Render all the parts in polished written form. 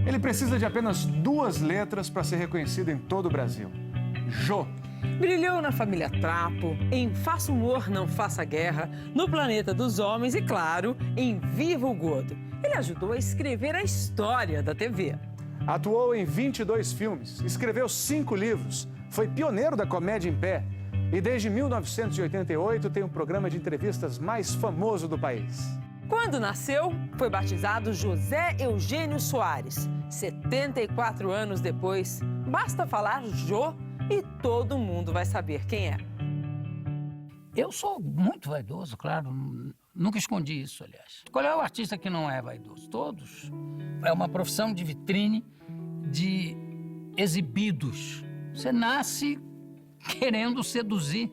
Ele precisa de apenas 2 letras para ser reconhecido em todo o Brasil. Jô. Brilhou na família Trapo, em Faça Humor, Não Faça Guerra, no Planeta dos Homens e, claro, em Viva o Gordo. Ele ajudou a escrever a história da TV. Atuou em 22 filmes, escreveu 5 livros, foi pioneiro da comédia em pé e desde 1988 tem o programa de entrevistas mais famoso do país. Quando nasceu, foi batizado José Eugênio Soares. 74 anos depois, basta falar Jô e todo mundo vai saber quem é. Eu sou muito vaidoso, claro. Nunca escondi isso, aliás. Qual é o artista que não é vaidoso? Todos. É uma profissão de vitrine, de exibidos. Você nasce querendo seduzir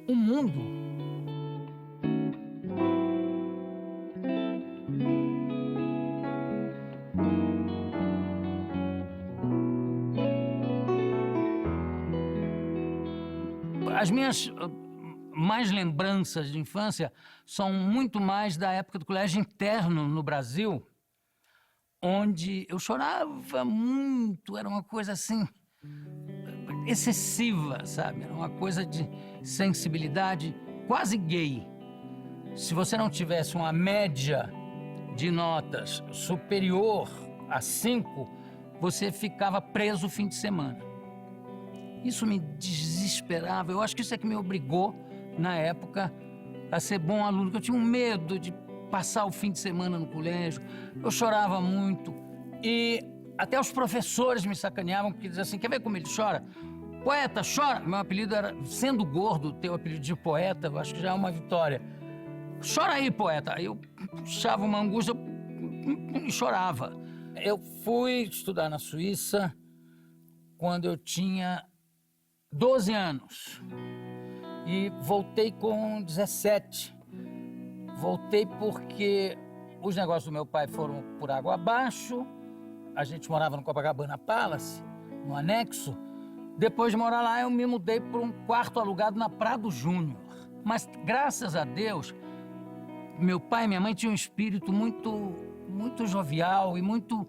o mundo. As minhas mais lembranças de infância são muito mais da época do colégio interno no Brasil, onde eu chorava muito, era uma coisa assim excessiva, sabe? Era uma coisa de sensibilidade quase gay. Se você não tivesse uma média de notas superior a 5, você ficava preso o fim de semana. Isso me desesperava. Eu acho que isso é que me obrigou, na época, a ser bom aluno, porque eu tinha um medo de passar o fim de semana no colégio. Eu chorava muito. E até os professores me sacaneavam, porque diziam assim, quer ver como ele chora? Poeta, chora! Meu apelido era, sendo gordo, ter o apelido de poeta, eu acho que já é uma vitória. Chora aí, poeta! Aí eu puxava uma angústia e chorava. Eu fui estudar na Suíça quando eu tinha 12 anos e voltei com 17. Voltei porque os negócios do meu pai foram por água abaixo, a gente morava no Copacabana Palace, no anexo. Depois de morar lá, eu me mudei para um quarto alugado na Prado Júnior. Mas, graças a Deus, meu pai e minha mãe tinham um espírito muito jovial e muito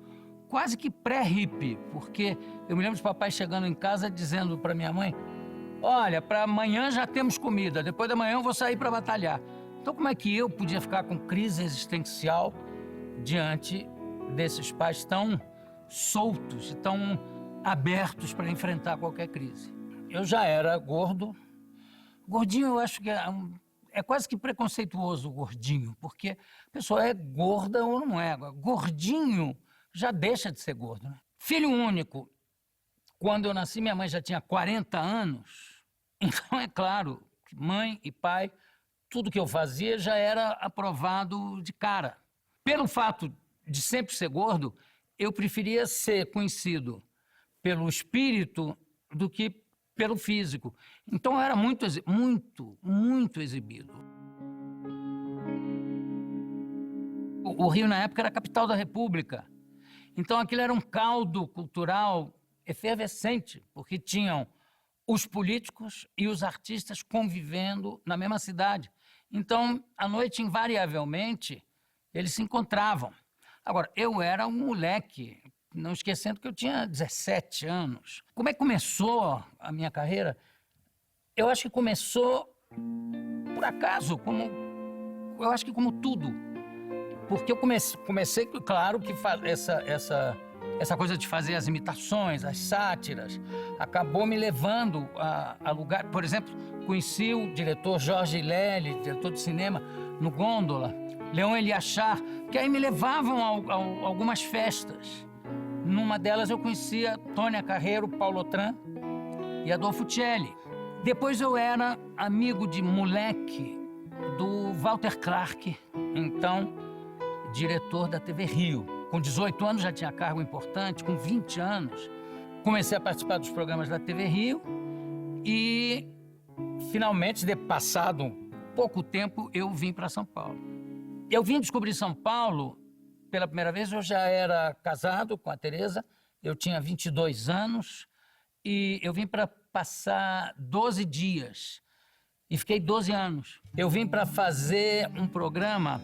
quase que pré-hippie, porque eu me lembro de papai chegando em casa dizendo para minha mãe, olha, para amanhã já temos comida, depois da manhã eu vou sair para batalhar. Então como é que eu podia ficar com crise existencial diante desses pais tão soltos e tão abertos para enfrentar qualquer crise? Eu já era gordo. Gordinho eu acho que é quase que preconceituoso o gordinho, porque a pessoa é gorda ou não é. Gordinho já deixa de ser gordo, né? Filho único. Quando eu nasci, minha mãe já tinha 40 anos. Então, é claro, que mãe e pai, tudo que eu fazia já era aprovado de cara. Pelo fato de sempre ser gordo, eu preferia ser conhecido pelo espírito do que pelo físico. Então, eu era muito exibido. O Rio, na época, era a capital da República. Então, aquilo era um caldo cultural efervescente, porque tinham os políticos e os artistas convivendo na mesma cidade. Então, à noite, invariavelmente, eles se encontravam. Agora, eu era um moleque, não esquecendo que eu tinha 17 anos. Como é que começou a minha carreira? Eu acho que começou por acaso, eu acho que como tudo. Porque eu comecei claro, que essa coisa de fazer as imitações, as sátiras, acabou me levando a lugar... Por exemplo, conheci o diretor Jorge Lely, diretor de cinema, no Gôndola, Leon Eliachar, que aí me levavam a algumas festas. Numa delas eu conhecia Tônia Carreiro, Paulo Otran e Adolfo Celli. Depois eu era amigo de moleque do Walter Clark, então diretor da TV Rio. Com 18 anos já tinha cargo importante, com 20 anos comecei a participar dos programas da TV Rio e finalmente, passado pouco tempo, eu vim para São Paulo. Eu vim descobrir São Paulo pela primeira vez, eu já era casado com a Tereza, eu tinha 22 anos e eu vim para passar 12 dias e fiquei 12 anos. Eu vim para fazer um programa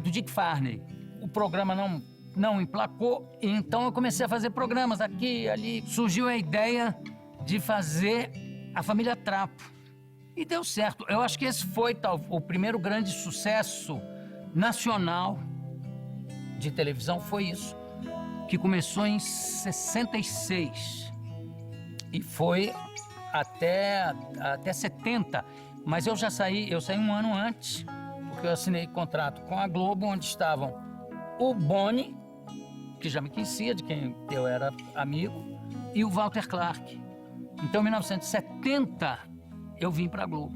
do Dick Farney. O programa não emplacou, e então eu comecei a fazer programas aqui e ali. Surgiu a ideia de fazer a Família Trapo. E deu certo. Eu acho que esse foi o primeiro grande sucesso nacional de televisão, foi isso, que começou em 66 e foi até 70. Mas eu saí um ano antes, porque eu assinei contrato com a Globo, onde estavam o Boni, que já me conhecia, de quem eu era amigo, e o Walter Clark. Então, em 1970, eu vim para a Globo.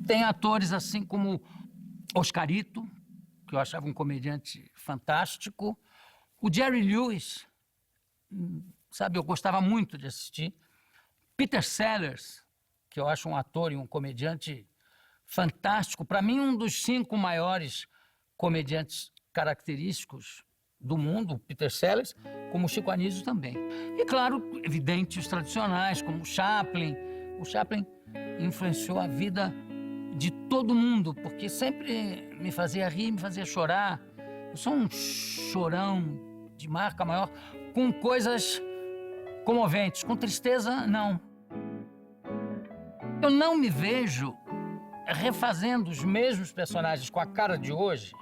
Tem atores assim como Oscarito, que eu achava um comediante fantástico. O Jerry Lewis, sabe, eu gostava muito de assistir. Peter Sellers, que eu acho um ator e um comediante fantástico. Para mim, um dos 5 maiores comediantes característicos do mundo, Peter Sellers, como o Chico Anísio também. E, claro, evidente, os tradicionais, como o Chaplin. O Chaplin influenciou a vida de todo mundo, porque sempre me fazia rir, me fazia chorar. Eu sou um chorão de marca maior, com coisas comoventes, com tristeza, não. Eu não me vejo refazendo os mesmos personagens com a cara de hoje,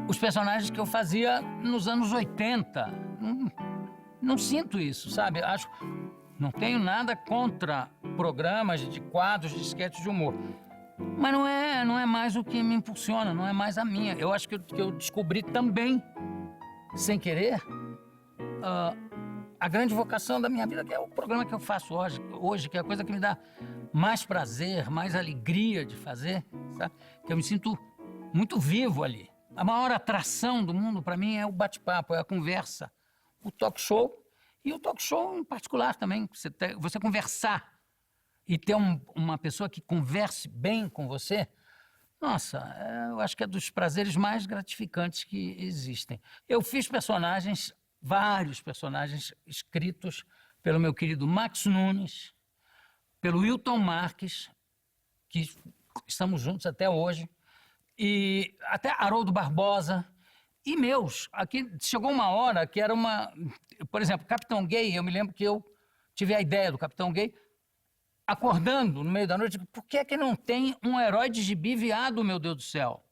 os personagens que eu fazia nos anos 80. Não sinto isso, sabe? Não tenho nada contra programas de quadros, de esquetes de humor. Mas não é mais o que me impulsiona, não é mais a minha. Eu acho que eu descobri também, sem querer, a grande vocação da minha vida, que é o programa que eu faço hoje, que é a coisa que me dá mais prazer, mais alegria de fazer, sabe? Que eu me sinto muito vivo ali. A maior atração do mundo, para mim, é o bate-papo, é a conversa, o talk show, e o talk show em particular também, você conversar e ter uma pessoa que converse bem com você, nossa, eu acho que é dos prazeres mais gratificantes que existem. Eu fiz vários personagens escritos pelo meu querido Max Nunes, pelo Wilton Marques, que estamos juntos até hoje, e até Haroldo Barbosa, e meus. Aqui chegou uma hora que era por exemplo, Capitão Gay, eu me lembro que eu tive a ideia do Capitão Gay, acordando no meio da noite, por que é que não tem um herói de gibi viado, meu Deus do céu?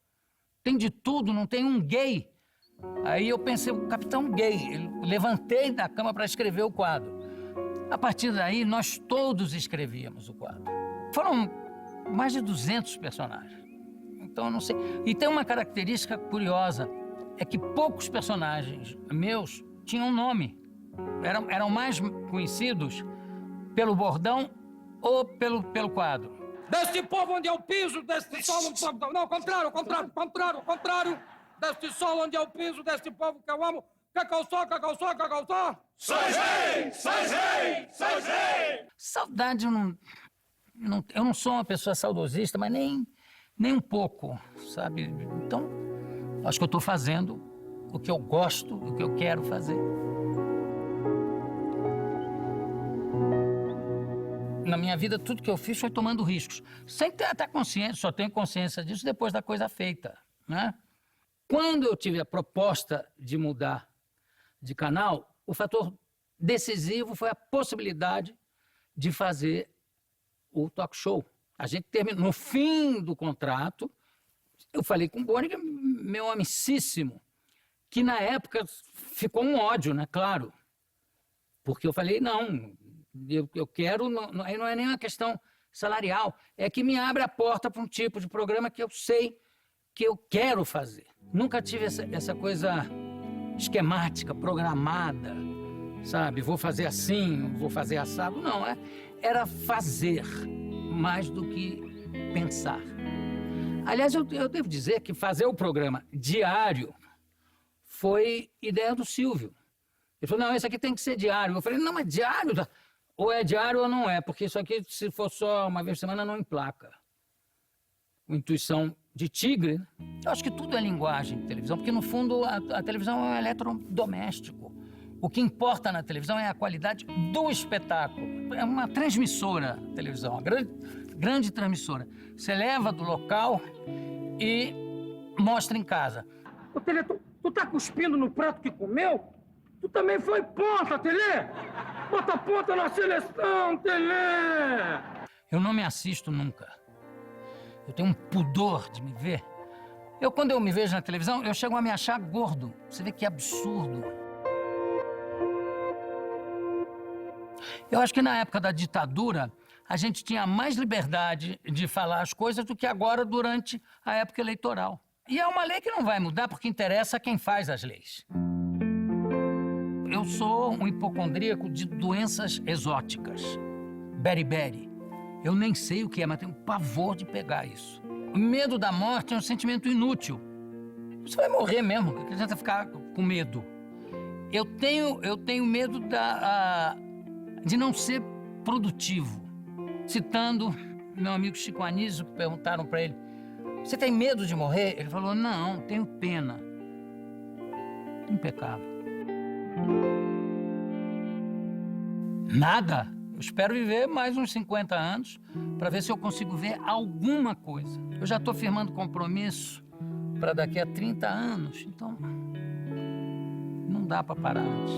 Tem de tudo, não tem um gay. Aí eu pensei, o Capitão Gay, eu levantei da cama para escrever o quadro. A partir daí, nós todos escrevíamos o quadro. Foram mais de 200 personagens. Então, eu não sei. E tem uma característica curiosa, é que poucos personagens meus tinham nome. Eram mais conhecidos pelo bordão ou pelo quadro. Deste povo onde eu piso, deste solo... Não, contrário. Deste solo onde eu piso, deste povo que eu amo. Que eu sou? Sois rei! Saudade, eu não sou uma pessoa saudosista, mas nem um pouco, sabe? Então, acho que eu estou fazendo o que eu gosto, o que eu quero fazer. Na minha vida, tudo que eu fiz foi tomando riscos. Sem ter até consciência, só tenho consciência disso depois da coisa feita, né? Quando eu tive a proposta de mudar de canal, o fator decisivo foi a possibilidade de fazer o talk show. A gente terminou, no fim do contrato, eu falei com o Boni, que é meu amicíssimo, que na época ficou um ódio, né? Claro. Porque eu falei, não, eu quero, aí não é nem uma questão salarial, é que me abre a porta para um tipo de programa que eu sei que eu quero fazer. Nunca tive essa coisa esquemática, programada, sabe? Vou fazer assim, vou fazer assado. Não, era fazer mais do que pensar. Aliás, eu devo dizer que fazer o programa diário foi ideia do Silvio. Ele falou, não, esse aqui tem que ser diário. Eu falei, não, mas diário? Ou é diário ou não é, porque isso aqui, se for só uma vez por semana, não emplaca. Com intuição de tigre, né? Eu acho que tudo é linguagem de televisão, porque no fundo a televisão é um eletrodoméstico. O que importa na televisão é a qualidade do espetáculo. É uma transmissora, a televisão, uma grande transmissora. Você leva do local e mostra em casa. Ô, Tele, tu tá cuspindo no prato que comeu? Tu também foi ponta, Tele! Bota ponta na seleção, Tele! Eu não me assisto nunca. Eu tenho um pudor de me ver. Quando eu me vejo na televisão, eu chego a me achar gordo. Você vê que absurdo. Eu acho que na época da ditadura, a gente tinha mais liberdade de falar as coisas do que agora durante a época eleitoral. E é uma lei que não vai mudar porque interessa a quem faz as leis. Eu sou um hipocondríaco de doenças exóticas. Beriberi. Eu nem sei o que é, mas tenho pavor de pegar isso. O medo da morte é um sentimento inútil. Você vai morrer mesmo, que adianta ficar com medo. Eu tenho medo de não ser produtivo. Citando meu amigo Chico Anísio, perguntaram para ele, você tem medo de morrer? Ele falou, não, tenho pena. Impecável. Nada. Eu espero viver mais uns 50 anos para ver se eu consigo ver alguma coisa. Eu já estou firmando compromisso para daqui a 30 anos, então não dá para parar antes.